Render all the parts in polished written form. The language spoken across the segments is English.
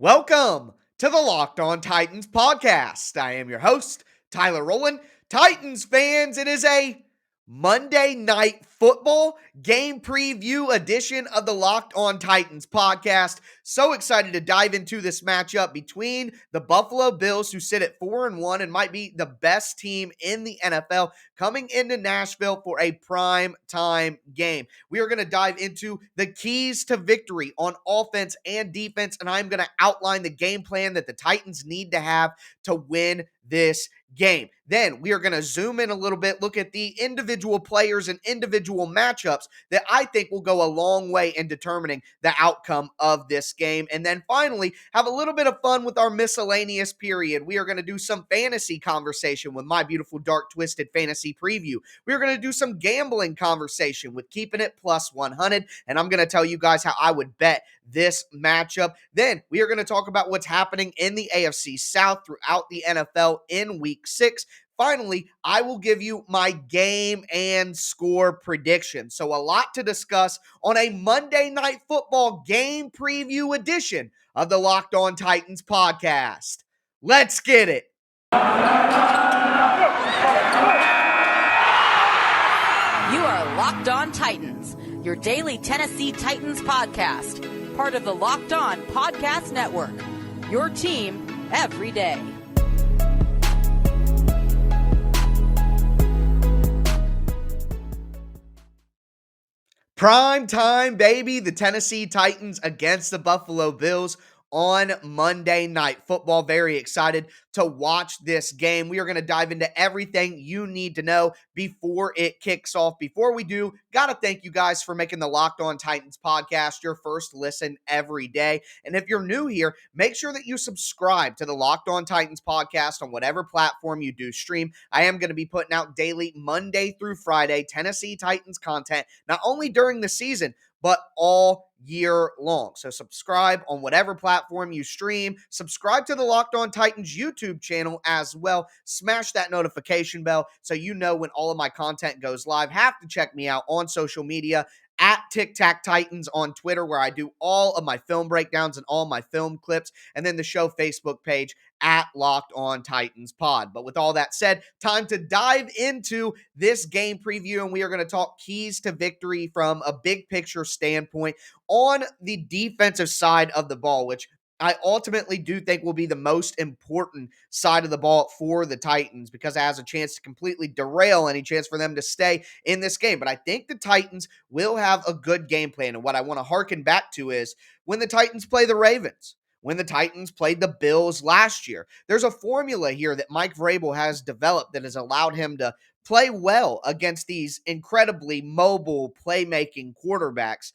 Welcome to the Locked On Titans podcast. I am your host, Tyler Rowland. Titans fans, it is a Monday Night Football game preview edition of the Locked On Titans podcast. So excited to dive into this matchup between the Buffalo Bills, who sit at 4-1 and might be the best team in the NFL, coming into Nashville for a prime time game. We are going to dive into the keys to victory on offense and defense, and I'm going to outline the game plan that the Titans need to have to win this game. Then we are going to zoom in a little bit, look at the individual players and individual matchups that I think will go a long way in determining the outcome of this game. And then finally, have a little bit of fun with our miscellaneous period. We are going to do some fantasy conversation with my beautiful dark twisted fantasy preview. We're going to do some gambling conversation with keeping it plus 100. And I'm going to tell you guys how I would bet this matchup. Then we are going to talk about what's happening in the AFC South throughout the NFL in week 6. Finally, I will give you my game and score prediction. So a lot to discuss on a Monday Night Football game preview edition of the Locked On Titans podcast. Let's get it. You are Locked On Titans, your daily Tennessee Titans podcast, part of the Locked On Podcast Network, your team every day. Prime time, baby. The Tennessee Titans against the Buffalo Bills on Monday Night Football. Very excited to watch this game. We are going to dive into everything you need to know before it kicks off. Before we do, got to thank you guys for making the Locked On Titans podcast your first listen every day. And if you're new here, make sure that you subscribe to the Locked On Titans podcast on whatever platform you do stream. I am going to be putting out daily Monday through Friday Tennessee Titans content, not only during the season, but all year long. So subscribe on whatever platform you stream. Subscribe to the Locked On Titans YouTube channel as well. Smash that notification bell so you know when all of my content goes live. Have to check me out on social media at Tic Tac Titans on Twitter, where I do all of my film breakdowns and all my film clips, and then the show Facebook page at Locked On Titans Pod. But with all that said, time to dive into this game preview, and we are going to talk keys to victory from a big picture standpoint on the defensive side of the ball, which I ultimately do think will be the most important side of the ball for the Titans, because it has a chance to completely derail any chance for them to stay in this game. But I think the Titans will have a good game plan. And what I want to harken back to is when the Titans play the Ravens, when the Titans played the Bills last year, there's a formula here that Mike Vrabel has developed that has allowed him to play well against these incredibly mobile playmaking quarterbacks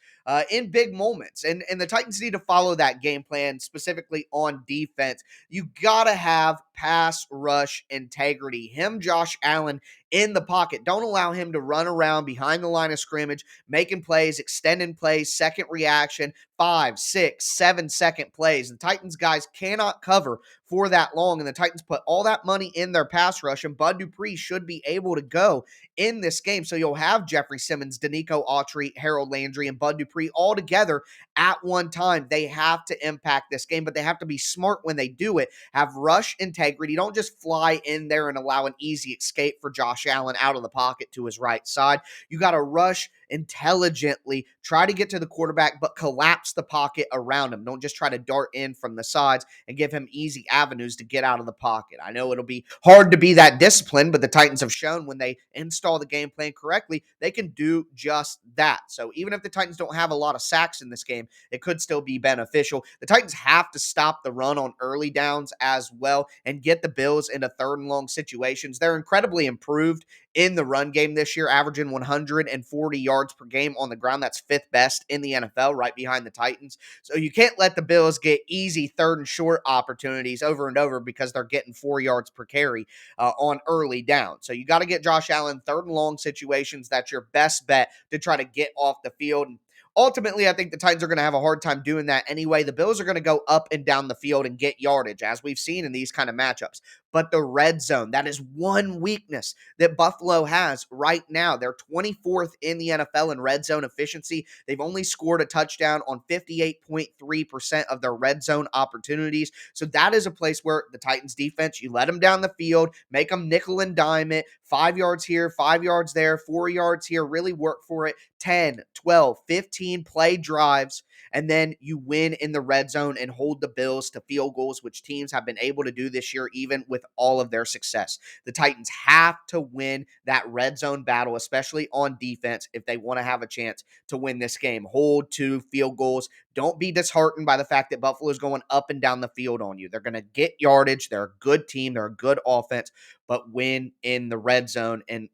in big moments. And the Titans need to follow that game plan, specifically on defense. You got to have pass rush integrity. Josh Allen in the pocket. Don't allow him to run around behind the line of scrimmage, making plays, extending plays, second reaction, 5, 6, 7-second plays. The Titans guys cannot cover for that long, and the Titans put all that money in their pass rush, and Bud Dupree should be able to go in this game. So you'll have Jeffrey Simmons, Danico Autry, Harold Landry, and Bud Dupree all together at one time. They have to impact this game, but they have to be smart when they do it. Have rush integrity. Don't just fly in there and allow an easy escape for Josh Allen out of the pocket to his right side. You got to rush intelligently, try to get to the quarterback, but collapse the pocket around him. Don't just try to dart in from the sides and give him easy avenues to get out of the pocket. I know it'll be hard to be that disciplined, but the Titans have shown when they install the game plan correctly, they can do just that. So even if the Titans don't have a lot of sacks in this game, it could still be beneficial. The Titans have to stop the run on early downs as well and get the Bills into third and long situations. They're incredibly improved in the run game this year, averaging 140 yards per game on the ground. That's 5th best in the NFL, right behind the Titans. So you can't let the Bills get easy third and short opportunities over and over because they're getting 4 yards per carry on early down. So you got to get Josh Allen third and long situations. That's your best bet to try to get off the field. And ultimately, I think the Titans are going to have a hard time doing that anyway. The Bills are going to go up and down the field and get yardage, as we've seen in these kind of matchups. but the red zone. That is one weakness that Buffalo has right now. They're 24th in the NFL in red zone efficiency. They've only scored a touchdown on 58.3% of their red zone opportunities. So that is a place where the Titans defense, you let them down the field, make them nickel and dime it, 5 yards here, 5 yards there, 4 yards here, really work for it, 10, 12, 15 play drives, and then you win in the red zone and hold the Bills to field goals, which teams have been able to do this year, even with all of their success. The Titans have to win that red zone battle, especially on defense, if they want to have a chance to win this game. Hold to field goals. Don't be disheartened by the fact that Buffalo's going up and down the field on you. They're going to get yardage. They're a good team. They're a good offense, but win in the red zone, and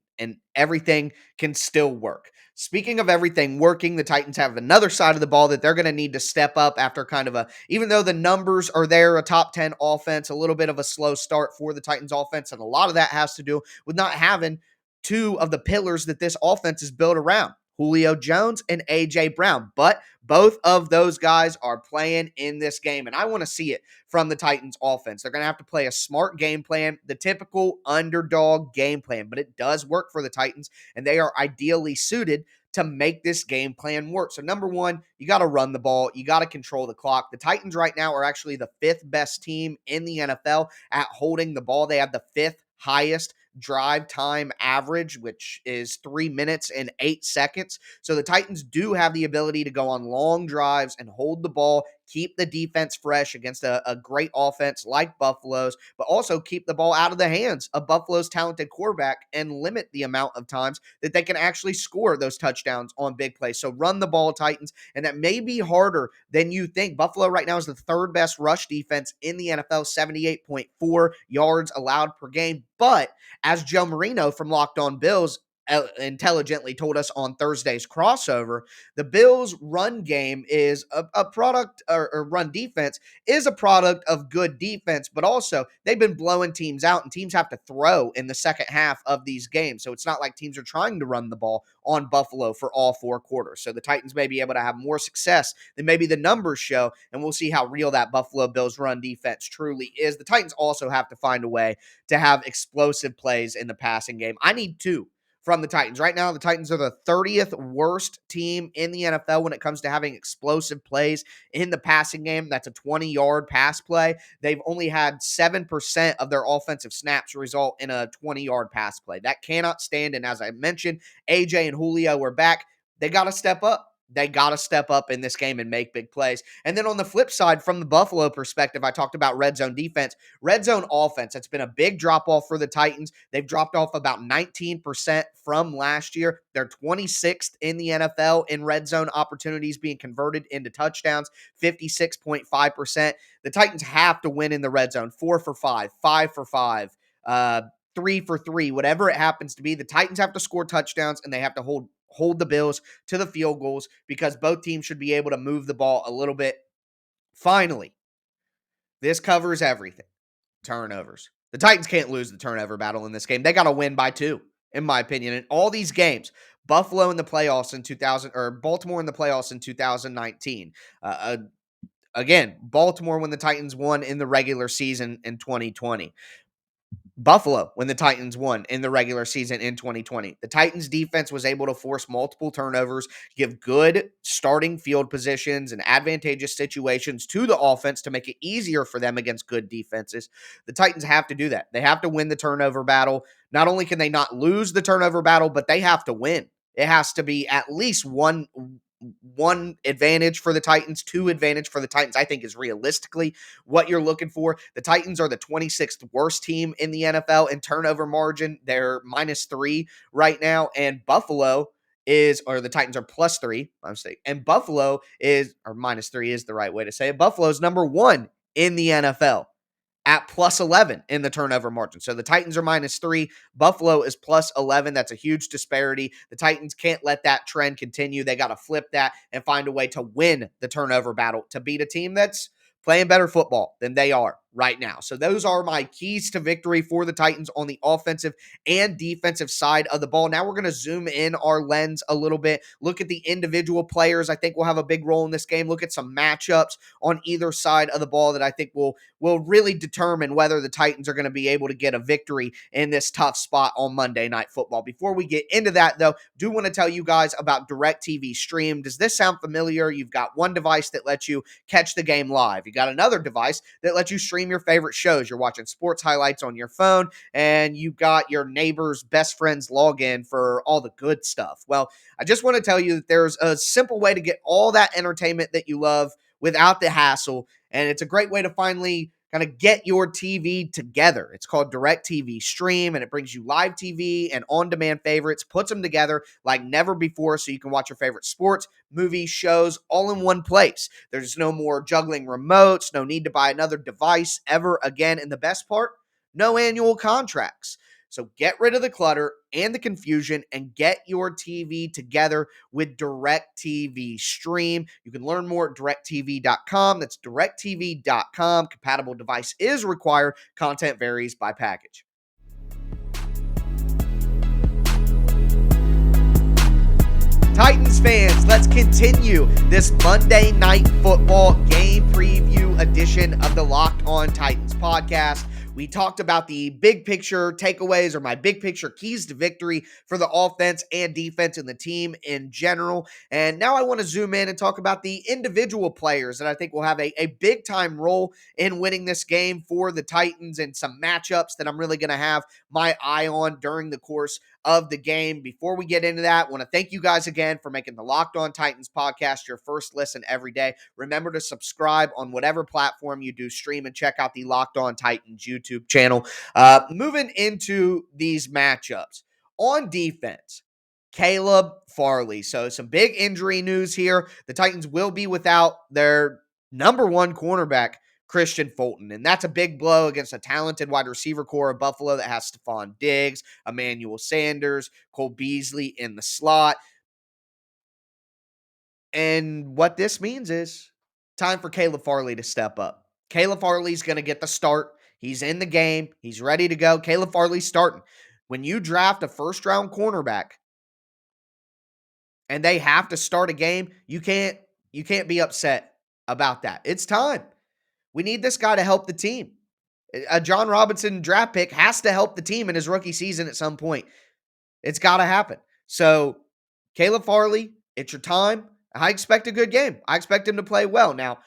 everything can still work. Speaking of everything working, the Titans have another side of the ball that they're going to need to step up after kind of even though the numbers are there, a top 10 offense, a little bit of a slow start for the Titans offense. And a lot of that has to do with not having two of the pillars that this offense is built around, Julio Jones and A.J. Brown. But both of those guys are playing in this game, and I want to see it from the Titans offense. They're going to have to play a smart game plan, the typical underdog game plan, but it does work for the Titans, and they are ideally suited to make this game plan work. So number one, you got to run the ball. You got to control the clock. The Titans right now are actually the 5th best team in the NFL at holding the ball. They have the 5th highest drive time average, which is 3 minutes and 8 seconds. So the Titans do have the ability to go on long drives and hold the ball, keep the defense fresh against a great offense like Buffalo's, but also keep the ball out of the hands of Buffalo's talented quarterback and limit the amount of times that they can actually score those touchdowns on big plays. So run the ball, Titans, and that may be harder than you think. Buffalo right now is the 3rd best rush defense in the NFL, 78.4 yards allowed per game, but as Joe Marino from Locked On Bills intelligently told us on Thursday's crossover, the Bills' run game is a product, or run defense is a product of good defense, but also they've been blowing teams out, and teams have to throw in the second half of these games. So it's not like teams are trying to run the ball on Buffalo for all 4 quarters. So the Titans may be able to have more success than maybe the numbers show, and we'll see how real that Buffalo Bills run defense truly is. The Titans also have to find a way to have explosive plays in the passing game. I need 2 from the Titans. Right now, the Titans are the 30th worst team in the NFL when it comes to having explosive plays in the passing game. That's a 20-yard pass play. They've only had 7% of their offensive snaps result in a 20-yard pass play. That cannot stand, and as I mentioned, AJ and Julio are back. They got to step up. They got to step up in this game and make big plays. And then on the flip side, from the Buffalo perspective, I talked about red zone defense. Red zone offense, it's been a big drop-off for the Titans. They've dropped off about 19% from last year. They're 26th in the NFL in red zone opportunities being converted into touchdowns, 56.5%. The Titans have to win in the red zone, 4 for 5, 5 for 5, 3 for 3, whatever it happens to be. The Titans have to score touchdowns, and they have to hold the Bills to the field goals, because both teams should be able to move the ball a little bit. Finally, this covers everything. Turnovers. The Titans can't lose the turnover battle in this game. They got to win by 2, in my opinion. In all these games, Buffalo in the playoffs in 2000, or Baltimore in the playoffs in 2019. Again, Baltimore when the Titans won in the regular season in 2020. Buffalo when the Titans won in the regular season in 2020. The Titans defense was able to force multiple turnovers, give good starting field positions and advantageous situations to the offense to make it easier for them against good defenses. The Titans have to do that. They have to win the turnover battle. Not only can they not lose the turnover battle, but they have to win. It has to be at least one advantage for the Titans, 2 advantage for the Titans, I think is realistically what you're looking for. The Titans are the 26th worst team in the NFL in turnover margin. They're -3 right now, and Buffalo is, or the Titans are +3, my mistake, and Buffalo is, or -3 is the right way to say it. Buffalo is number 1 in the NFL at +11 in the turnover margin. So the Titans are -3. Buffalo is +11. That's a huge disparity. The Titans can't let that trend continue. They got to flip that and find a way to win the turnover battle, to beat a team that's playing better football than they are. right now. So those are my keys to victory for the Titans on the offensive and defensive side of the ball. Now we're going to zoom in our lens a little bit, look at the individual players I think will have a big role in this game, look at some matchups on either side of the ball that I think will really determine whether the Titans are going to be able to get a victory in this tough spot on Monday Night Football. Before we get into that, though, do want to tell you guys about Directv Stream. Does this sound familiar? You've got one device that lets you catch the game live. You got another device that lets you stream your favorite shows. You're watching sports highlights on your phone, and you've got your neighbor's best friend's login for all the good stuff. Well, I just want to tell you that there's a simple way to get all that entertainment that you love without the hassle, and it's a great way to finally kind of get your TV together. It's called DirecTV Stream, and it brings you live TV and on-demand favorites, puts them together like never before so you can watch your favorite sports, movies, shows all in one place. There's no more juggling remotes, no need to buy another device ever again, and the best part, no annual contracts. So get rid of the clutter and the confusion and get your TV together with DirecTV Stream. You can learn more at directv.com. That's directv.com. Compatible device is required. Content varies by package. Titans fans, let's continue this Monday Night Football game preview edition of the Locked On Titans podcast. We talked about the big picture takeaways or my big picture keys to victory for the offense and defense and the team in general. And now I want to zoom in and talk about the individual players that I think will have a big time role in winning this game for the Titans and some matchups that I'm really going to have my eye on during the course of the game. Before we get into that, I want to thank you guys again for making the Locked On Titans podcast your first listen every day. Remember to subscribe on whatever platform you do stream and check out the Locked On Titans YouTube channel. Moving into these matchups. On defense, Caleb Farley. So some big injury news here. The Titans will be without their number one cornerback, Christian Fulton. And that's a big blow against a talented wide receiver core of Buffalo that has Stephon Diggs, Emmanuel Sanders, Cole Beasley in the slot. And what this means is time for Caleb Farley to step up. Caleb Farley's going to get the start. He's in the game. He's ready to go. Caleb Farley's starting. When you draft a first-round cornerback and they have to start a game, you can't be upset about that. It's time. We need this guy to help the team. A John Robinson draft pick has to help the team in his rookie season at some point. It's got to happen. So, Caleb Farley, it's your time. I expect a good game. I expect him to play well. Now,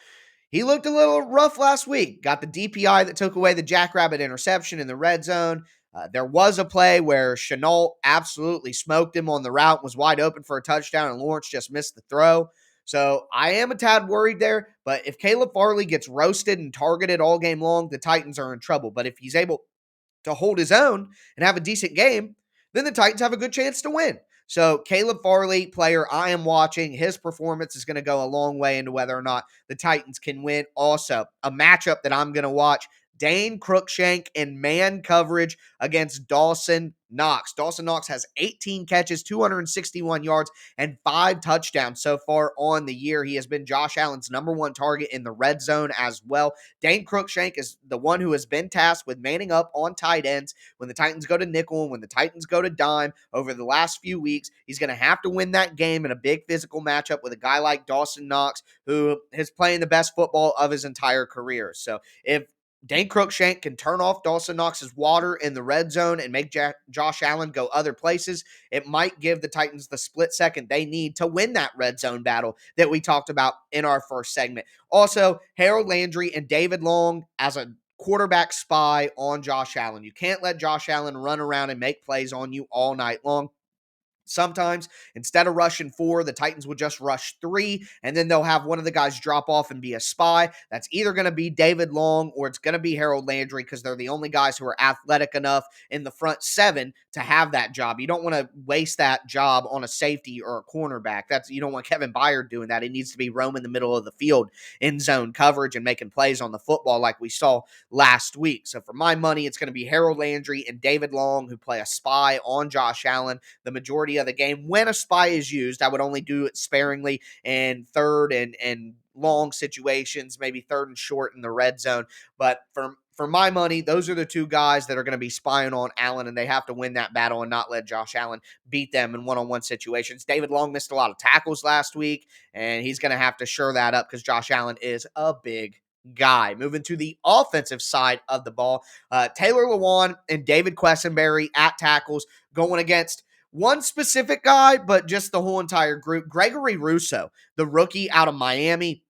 he looked a little rough last week. Got the DPI that took away the Jackrabbit interception in the red zone. There was a play where Chenault absolutely smoked him on the route, was wide open for a touchdown, and Lawrence just missed the throw. So I am a tad worried there, but if Caleb Farley gets roasted and targeted all game long, the Titans are in trouble. But if he's able to hold his own and have a decent game, then the Titans have a good chance to win. So Caleb Farley, player I am watching, his performance is going to go a long way into whether or not the Titans can win. Also, a matchup that I'm going to watch, Dane Cruikshank in man coverage against Dawson Knox. Dawson Knox has 18 catches, 261 yards, and 5 touchdowns so far on the year. He has been Josh Allen's number one target in the red zone as well. Dane Cruikshank is the one who has been tasked with manning up on tight ends when the Titans go to nickel and when the Titans go to dime over the last few weeks. He's going to have to win that game in a big physical matchup with a guy like Dawson Knox, who is playing the best football of his entire career. So if Dane Cruikshank can turn off Dawson Knox's water in the red zone and make Josh Allen go other places, it might give the Titans the split second they need to win that red zone battle that we talked about in our first segment. Also, Harold Landry and David Long as a quarterback spy on Josh Allen. You can't let Josh Allen run around and make plays on you all night long. Sometimes, instead of rushing 4, the Titans will just rush 3, and then they'll have one of the guys drop off and be a spy. That's either going to be David Long or it's going to be Harold Landry because they're the only guys who are athletic enough in the front 7 to have that job. You don't want to waste that job on a safety or a cornerback. You don't want Kevin Byard doing that. He needs to be roaming the middle of the field in zone coverage and making plays on the football like we saw last week. So for my money, it's going to be Harold Landry and David Long who play a spy on Josh Allen the majority of the game. When a spy is used, I would only do it sparingly in third and long situations, maybe third and short in the red zone. But for my money, those are the two guys that are going to be spying on Allen, and they have to win that battle and not let Josh Allen beat them in one-on-one situations. David Long missed a lot of tackles last week, and he's going to have to shore that up because Josh Allen is a big guy. Moving to the offensive side of the ball, Taylor Lewan and David Quessenberry at tackles going against one specific guy, but just the whole entire group. Gregory Rousseau, the rookie out of Miami,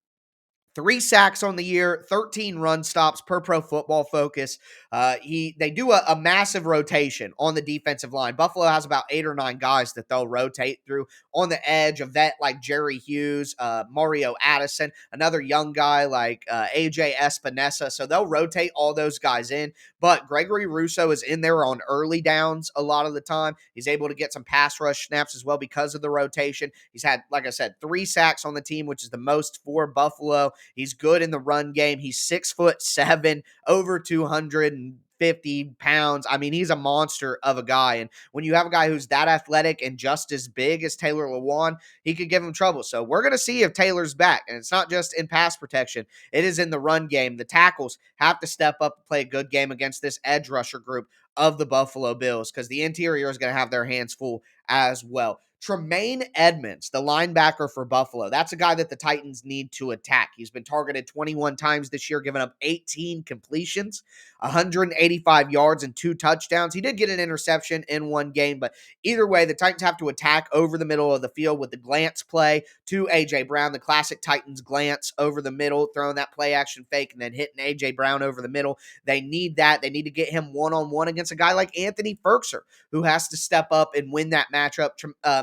3 sacks on the year, 13 run stops per Pro Football Focus. They do a massive rotation on the defensive line. Buffalo has about 8 or 9 guys that they'll rotate through on the edge. A vet like Jerry Hughes, Mario Addison, another young guy like AJ Espinosa. So they'll rotate all those guys in. But Gregory Rousseau is in there on early downs a lot of the time. He's able to get some pass rush snaps as well because of the rotation. He's had, like I said, 3 sacks on the team, which is the most for Buffalo. He's good in the run game. He's 6'7", over 250 pounds. I mean, he's a monster of a guy. And when you have a guy who's that athletic and just as big as Taylor Lewan, he could give him trouble. So we're going to see if Taylor's back. And it's not just in pass protection. It is in the run game. The tackles have to step up and play a good game against this edge rusher group of the Buffalo Bills because the interior is going to have their hands full as well. Tremaine Edmonds, the linebacker for Buffalo, that's a guy that the Titans need to attack. He's been targeted 21 times this year, giving up 18 completions, 185 yards, and 2 touchdowns. He did get an interception in one game, but either way, the Titans have to attack over the middle of the field with the glance play to A.J. Brown, the classic Titans glance over the middle, throwing that play action fake and then hitting A.J. Brown over the middle. They need that. They need to get him one-on-one against a guy like Anthony Ferkser, who has to step up and win that matchup.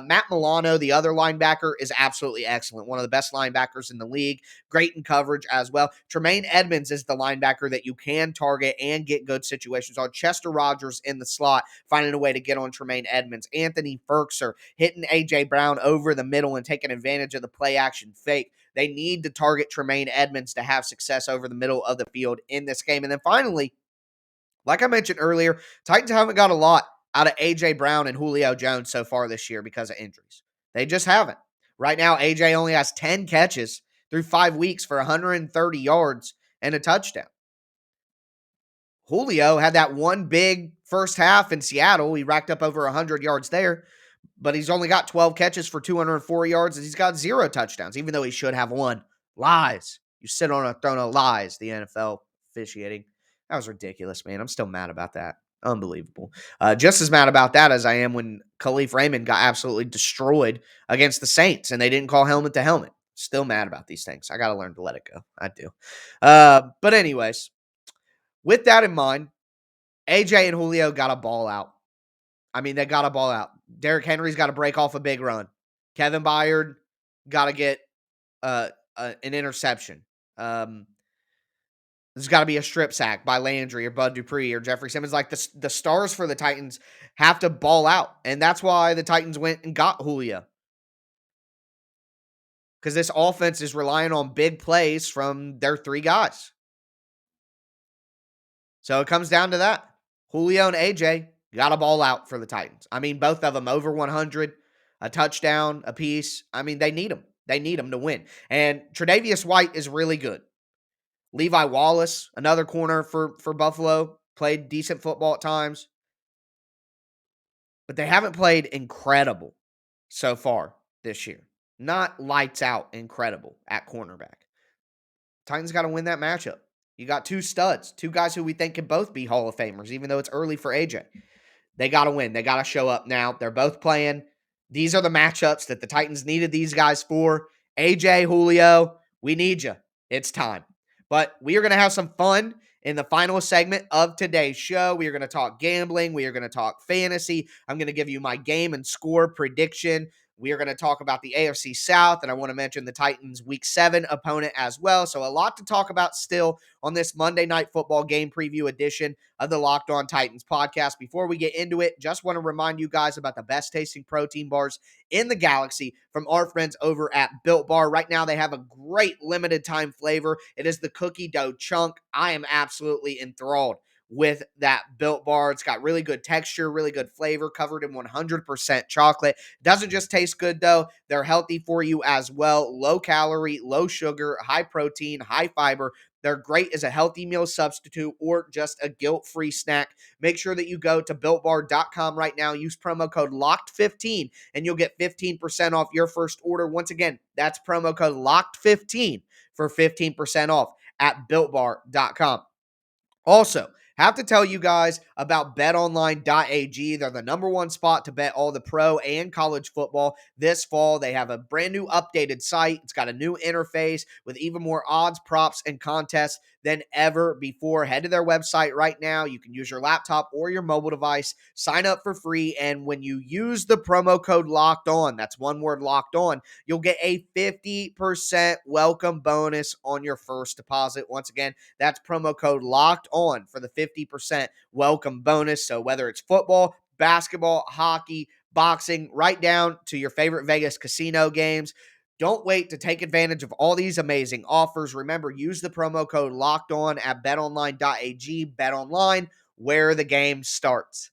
Matt Milano, the other linebacker, is absolutely excellent. One of the best linebackers in the league. Great in coverage as well. Tremaine Edmonds is the linebacker that you can target and get good situations on. Chester Rogers in the slot, finding a way to get on Tremaine Edmonds. Anthony Ferkser hitting A.J. Brown over the middle and taking advantage of the play action fake. They need to target Tremaine Edmonds to have success over the middle of the field in this game. And then finally, like I mentioned earlier, Titans haven't got a lot out of A.J. Brown and Julio Jones so far this year because of injuries. They just haven't. Right now, A.J. only has 10 catches through 5 weeks for 130 yards and a touchdown. Julio had that one big first half in Seattle. He racked up over 100 yards there, but he's only got 12 catches for 204 yards, and he's got 0 touchdowns, even though he should have one. Lies. You sit on a throne of lies, the NFL officiating. That was ridiculous, man. I'm still mad about that. Unbelievable. Just as mad about that as I am when Khalif Raymond got absolutely destroyed against the Saints and they didn't call helmet to helmet. Still mad about these things. I got to learn to let it go. I do. But anyways, with that in mind, AJ and Julio got a ball out. I mean, they got a ball out. Derrick Henry's got to break off a big run. Kevin Byard got to get an interception. There's got to be a strip sack by Landry or Bud Dupree or Jeffrey Simmons. Like the stars for the Titans have to ball out. And that's why the Titans went and got Julio. Because this offense is relying on big plays from their 3 guys. So it comes down to that. Julio and AJ got a ball out for the Titans. I mean, both of them over 100, a touchdown apiece. I mean, they need them. They need them to win. And Tre'Davious White is really good. Levi Wallace, another corner for Buffalo, played decent football at times. But they haven't played incredible so far this year. Not lights out incredible at cornerback. Titans got to win that matchup. You got 2 studs, 2 guys who we think can both be Hall of Famers, even though it's early for AJ. They got to win. They got to show up now. They're both playing. These are the matchups that the Titans needed these guys for. AJ, Julio, we need you. It's time. But we are going to have some fun in the final segment of today's show. We are going to talk gambling. We are going to talk fantasy. I'm going to give you my game and score prediction. We are going to talk about the AFC South, and I want to mention the Titans' Week 7 opponent as well. So a lot to talk about still on this Monday Night Football game preview edition of the Locked On Titans podcast. Before we get into it, just want to remind you guys about the best tasting protein bars in the galaxy from our friends over at Built Bar. Right now, they have a great limited time flavor. It is the cookie dough chunk. I am absolutely enthralled with that Built Bar. It's got really good texture, really good flavor, covered in 100% chocolate. Doesn't just taste good, though. They're healthy for you as well. Low calorie, low sugar, high protein, high fiber. They're great as a healthy meal substitute or just a guilt-free snack. Make sure that you go to BuiltBar.com right now. Use promo code LOCKED15 and you'll get 15% off your first order. Once again, that's promo code LOCKED15 for 15% off at BuiltBar.com. Also, have to tell you guys about betonline.ag. They're the number one spot to bet all the pro and college football this fall. They have a brand new updated site. It's got a new interface with even more odds, props, and contests than ever before. Head to their website right now. You can use your laptop or your mobile device. Sign up for free. And when you use the promo code locked on, that's one word, locked on, you'll get a 50% welcome bonus on your first deposit. Once again, that's promo code locked on for the 50% welcome bonus. So whether it's football, basketball, hockey, boxing, right down to your favorite Vegas casino games, don't wait to take advantage of all these amazing offers. Remember, use the promo code locked on at betonline.ag. BetOnline, where the game starts.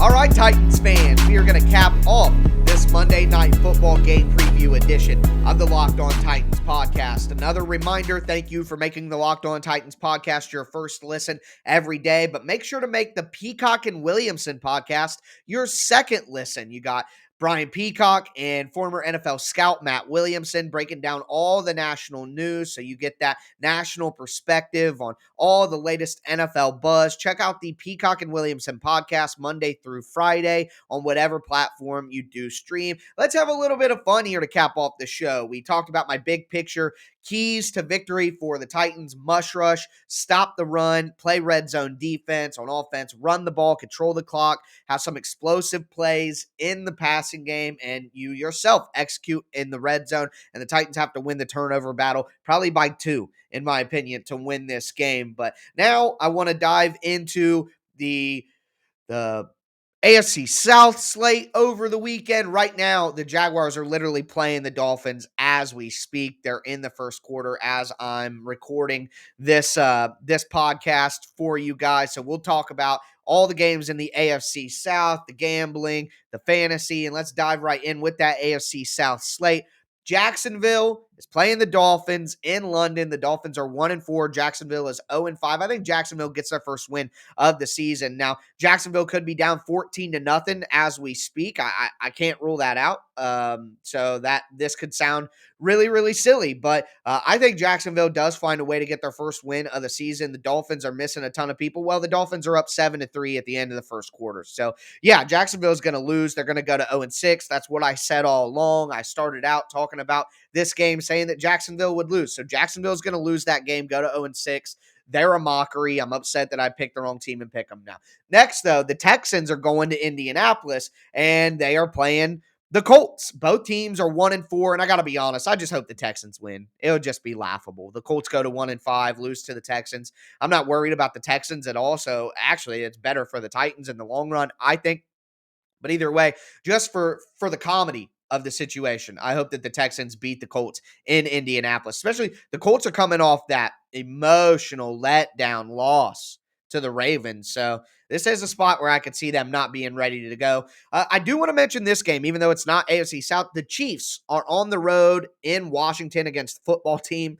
All right, Titans fans, we are going to cap off this Monday Night Football game preview edition of the Locked On Titans podcast. Another reminder, thank you for making the Locked On Titans podcast your first listen every day, but make sure to make the Peacock and Williamson podcast your second listen. You got Brian Peacock and former NFL scout Matt Williamson breaking down all the national news so you get that national perspective on all the latest NFL buzz. Check out the Peacock and Williamson podcast Monday through Friday on whatever platform you do stream. Let's have a little bit of fun here to cap off the show. We talked about my big picture keys to victory for the Titans: mush rush, stop the run, play red zone defense on offense, run the ball, control the clock, have some explosive plays in the passing game, and you yourself execute in the red zone. And the Titans have to win the turnover battle, probably by 2, in my opinion, to win this game. But now I want to dive into the AFC South slate over the weekend. Right now, the Jaguars are literally playing the Dolphins as we speak. They're in the first quarter as I'm recording this podcast for you guys. So we'll talk about all the games in the AFC South, the gambling, the fantasy, and let's dive right in with that AFC South slate. Jacksonville is playing the Dolphins in London. The Dolphins are 1-4. Jacksonville is 0-5. I think Jacksonville gets their first win of the season. Now, Jacksonville could be down 14-0 as we speak. I can't rule that out. So that this could sound really, really silly, but I think Jacksonville does find a way to get their first win of the season. The Dolphins are missing a ton of people. Well, the Dolphins are up 7-3 at the end of the first quarter. So yeah, Jacksonville is going to lose. They're going to go to 0-6. That's what I said all along. I started out talking about this game saying that Jacksonville would lose. So Jacksonville is going to lose that game, go to 0-6. They're a mockery. I'm upset that I picked the wrong team and pick them now. Next, though, the Texans are going to Indianapolis, and they are playing the Colts. Both teams are 1-4, and I got to be honest, I just hope the Texans win. It'll just be laughable. The Colts go to 1-5, lose to the Texans. I'm not worried about the Texans at all, so actually it's better for the Titans in the long run, I think. But either way, just for the comedy of the situation, I hope that the Texans beat the Colts in Indianapolis. Especially the Colts are coming off that emotional letdown loss to the Ravens. So this is a spot where I could see them not being ready to go. I do want to mention this game, even though it's not AFC South. The Chiefs are on the road in Washington against the football team.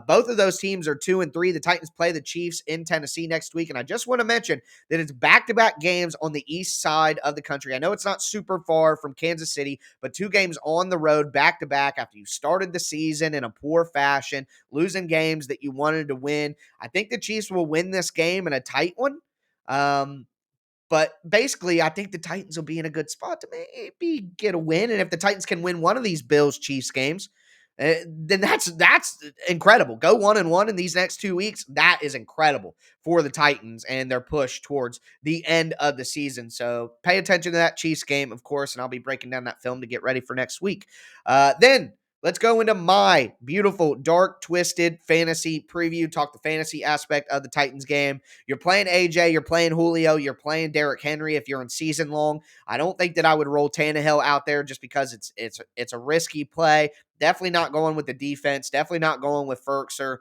Both of those teams are 2-3. The Titans play the Chiefs in Tennessee next week. And I just want to mention that it's back-to-back games on the east side of the country. I know it's not super far from Kansas City, but 2 games on the road back-to-back after you started the season in a poor fashion, losing games that you wanted to win. I think the Chiefs will win this game in a tight one. But basically, I think the Titans will be in a good spot to maybe get a win. And if the Titans can win one of these Bills-Chiefs games, then that's incredible. Go 1-1 in these next 2 weeks. That is incredible for the Titans and their push towards the end of the season. So pay attention to that Chiefs game, of course, and I'll be breaking down that film to get ready for next week. Then let's go into my beautiful, dark, twisted fantasy preview. Talk the fantasy aspect of the Titans game. You're playing AJ, you're playing Julio, you're playing Derrick Henry if you're in season long. I don't think that I would roll Tannehill out there just because it's a risky play. Definitely not going with the defense. Definitely not going with Ferkser.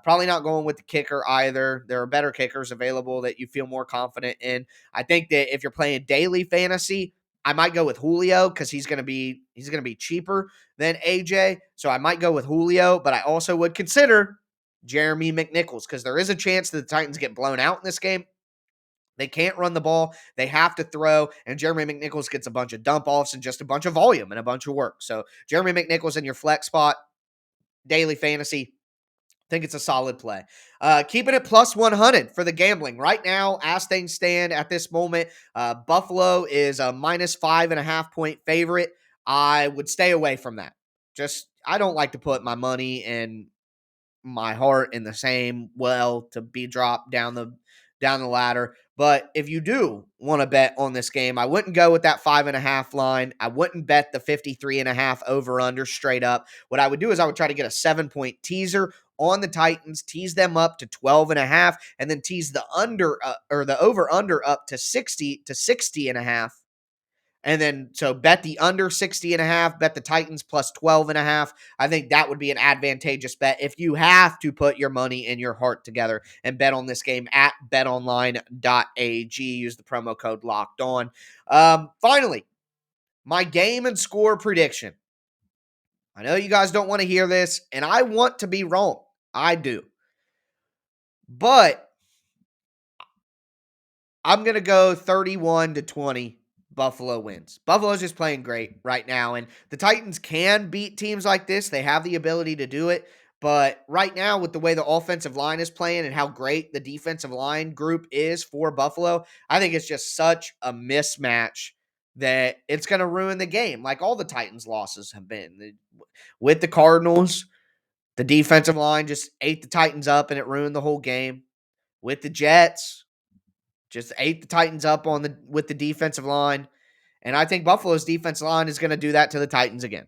Probably not going with the kicker either. There are better kickers available that you feel more confident in. I think that if you're playing daily fantasy, I might go with Julio because he's gonna be cheaper than AJ. So I might go with Julio, but I also would consider Jeremy McNichols because there is a chance that the Titans get blown out in this game. They can't run the ball. They have to throw, and Jeremy McNichols gets a bunch of dump offs and just a bunch of volume and a bunch of work. So Jeremy McNichols in your flex spot, daily fantasy, think it's a solid play. Keeping it plus 100 for the gambling. Right now, as things stand at this moment, Buffalo is a minus 5.5 point favorite. I would stay away from that. I don't like to put my money and my heart in the same well to be dropped down the ladder. But if you do want to bet on this game, I wouldn't go with that 5.5 line. I wouldn't bet the 53.5 over under straight up. What I would do is I would try to get a 7-point teaser on the Titans, tease them up to 12.5, and then tease the under or the over under up to 60.5. And then, so bet the under 60.5, bet the Titans plus 12.5. I think that would be an advantageous bet if you have to put your money and your heart together and bet on this game at betonline.ag. Use the promo code locked on. Finally, my game and score prediction. I know you guys don't want to hear this, and I want to be wrong. I do. But I'm going to go 31-20. Buffalo wins. Buffalo's just playing great right now, and the Titans can beat teams like this. They have the ability to do it, but right now, with the way the offensive line is playing and how great the defensive line group is for Buffalo, I think it's just such a mismatch that it's going to ruin the game, like all the Titans' losses have been. With the Cardinals, the defensive line just ate the Titans up, and it ruined the whole game. With the Jets, just ate the Titans up with the defensive line. And I think Buffalo's defensive line is going to do that to the Titans again.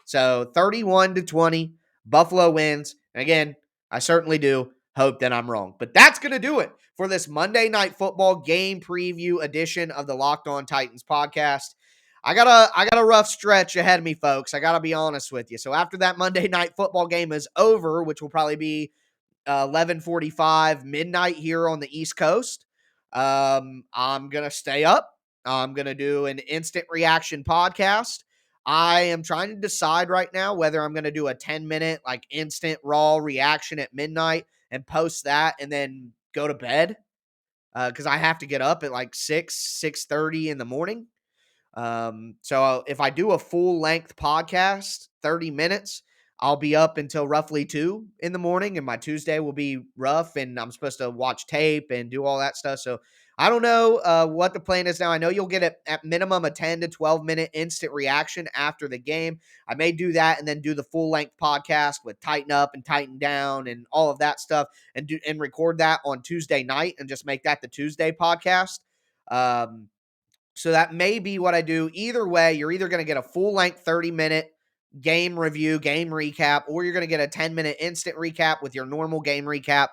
So 31-20, Buffalo wins. And again, I certainly do hope that I'm wrong. But that's going to do it for this Monday Night Football game preview edition of the Locked On Titans podcast. I got a rough stretch ahead of me, folks. I got to be honest with you. So after that Monday Night Football game is over, which will probably be 11:45 midnight here on the East Coast, I'm going to stay up. I'm going to do an instant reaction podcast. I am trying to decide right now whether I'm going to do a 10-minute like instant raw reaction at midnight and post that and then go to bed because I have to get up at like 6:30 in the morning. So if I do a full length podcast, 30 minutes, I'll be up until roughly 2 in the morning, and my Tuesday will be rough, and I'm supposed to watch tape and do all that stuff. So I don't know what the plan is now. I know you'll get at minimum a 10 to 12 minute instant reaction after the game. I may do that and then do the full length podcast with Tighten Up and Tighten Down and all of that stuff and record that on Tuesday night and just make that the Tuesday podcast. So that may be what I do. Either way, you're either going to get a full-length 30-minute game review, game recap, or you're going to get a 10-minute instant recap with your normal game recap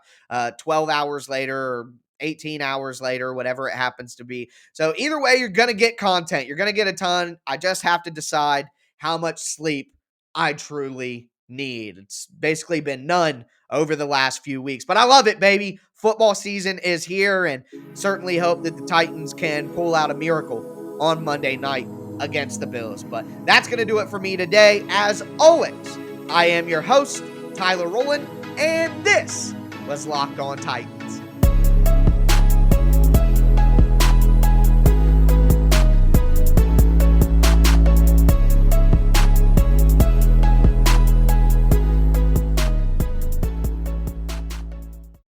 12 hours later or 18 hours later, whatever it happens to be. So either way, you're going to get content. You're going to get a ton. I just have to decide how much sleep I truly need. It's basically been none over the last few weeks, but I love it, baby. Football season is here, and certainly hope that the Titans can pull out a miracle on Monday night against the Bills. But that's going to do it for me today. As always, I am your host, Tyler Rowland, and this was Locked On Titans.